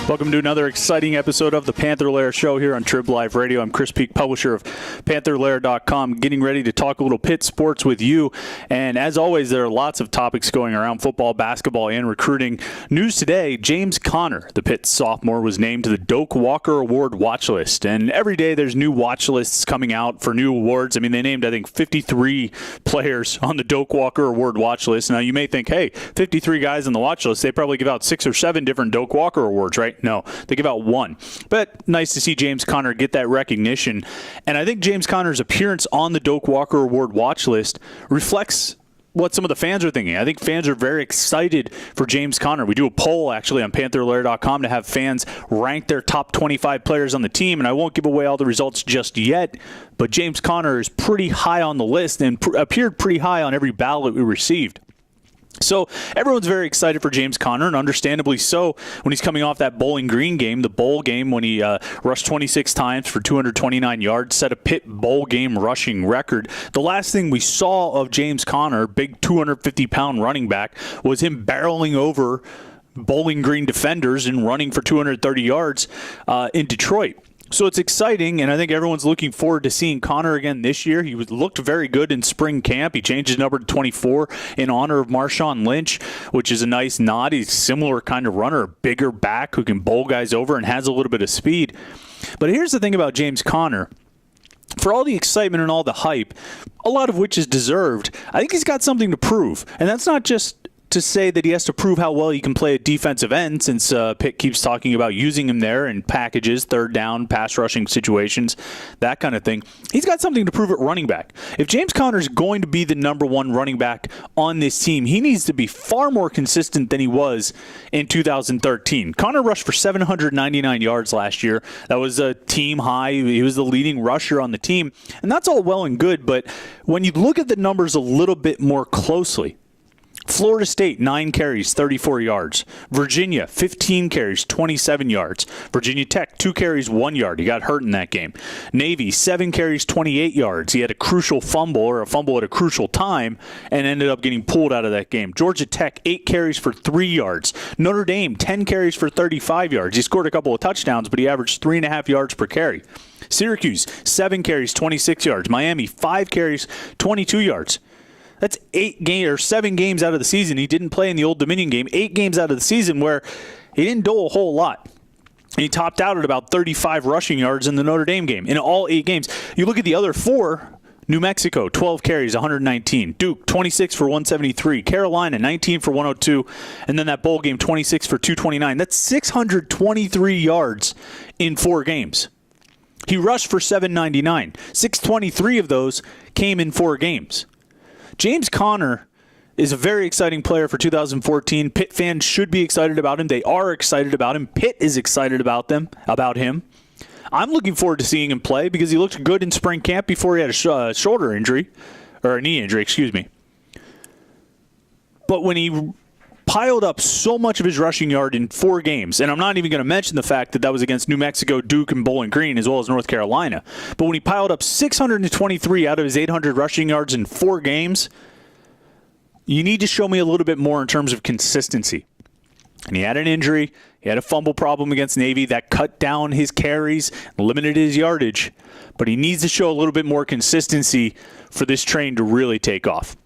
Welcome to another exciting episode of the PantherLair Show here on TribLIVE Radio. I'm Chris Peak, publisher of PantherLair.com, getting ready to talk a little Pitt sports with you. And as always, there are lots of topics going around football, basketball, and recruiting. News today, James Conner, the Pitt sophomore, was named to the Doak Walker Award watch list. And every day there's new watch lists coming out for new awards. I mean, they named, I think, 53 players on the Doak Walker Award watch list. Now, you may think, hey, 53 guys on the watch list, they probably give out 6 or 7 different Doak Walker Awards, right? No, they give out 1. But nice to see James Conner get that recognition. And I think James Conner's appearance on the Doak Walker Award watch list reflects what some of the fans are thinking. I think fans are very excited for James Conner. We do a poll, actually, on PantherLair.com to have fans rank their top 25 players on the team, and I won't give away all the results just yet, but James Conner is pretty high on the list and appeared pretty high on every ballot we received. So everyone's very excited for James Conner, and understandably so when he's coming off that Bowling Green game, the bowl game, when he rushed 26 times for 229 yards, set a Pitt bowl game rushing record. The last thing we saw of James Conner, big 250-pound running back, was him barreling over Bowling Green defenders and running for 230 yards in Detroit. So it's exciting, and I think everyone's looking forward to seeing Conner again this year. He looked very good in spring camp. He changed his number to 24 in honor of Marshawn Lynch, which is a nice nod. He's a similar kind of runner, a bigger back who can bowl guys over and has a little bit of speed. But here's the thing about James Conner. For all the excitement and all the hype, a lot of which is deserved, I think he's got something to prove. And that's not just to say that he has to prove how well he can play at defensive end, since Pitt keeps talking about using him there in packages, third down, pass rushing situations, that kind of thing. He's got something to prove at running back. If James Conner is going to be the number one running back on this team, he needs to be far more consistent than he was in 2013. Conner rushed for 799 yards last year. That was a team high. He was the leading rusher on the team, and that's all well and good, but when you look at the numbers a little bit more closely, Florida State, 9 carries, 34 yards. Virginia, 15 carries, 27 yards. Virginia Tech, 2 carries, 1 yard. He got hurt in that game. Navy, 7 carries, 28 yards. He had a crucial fumble, or a fumble at a crucial time, and ended up getting pulled out of that game. Georgia Tech, 8 carries for 3 yards. Notre Dame, 10 carries for 35 yards. He scored a couple of touchdowns, but he averaged 3.5 yards per carry. Syracuse, 7 carries, 26 yards. Miami, 5 carries, 22 yards. That's 7 games out of the season. He didn't play in the Old Dominion game. 8 games out of the season where he didn't do a whole lot. And he topped out at about 35 rushing yards in the Notre Dame game in all 8 games. You look at the other 4, New Mexico, 12 carries, 119. Duke, 26 for 173. Carolina, 19 for 102. And then that bowl game, 26 for 229. That's 623 yards in 4 games. He rushed for 799. 623 of those came in 4 games. James Conner is a very exciting player for 2014. Pitt fans should be excited about him. They are excited about him. Pitt is excited about him. I'm looking forward to seeing him play because he looked good in spring camp before he had a shoulder injury, or a knee injury, excuse me. But when he piled up so much of his rushing yard in 4 games, and I'm not even going to mention the fact that was against New Mexico, Duke, and Bowling Green, as well as North Carolina. But when he piled up 623 out of his 800 rushing yards in 4 games, you need to show me a little bit more in terms of consistency. And he had an injury. He had a fumble problem against Navy that cut down his carries, limited his yardage. But he needs to show a little bit more consistency for this train to really take off.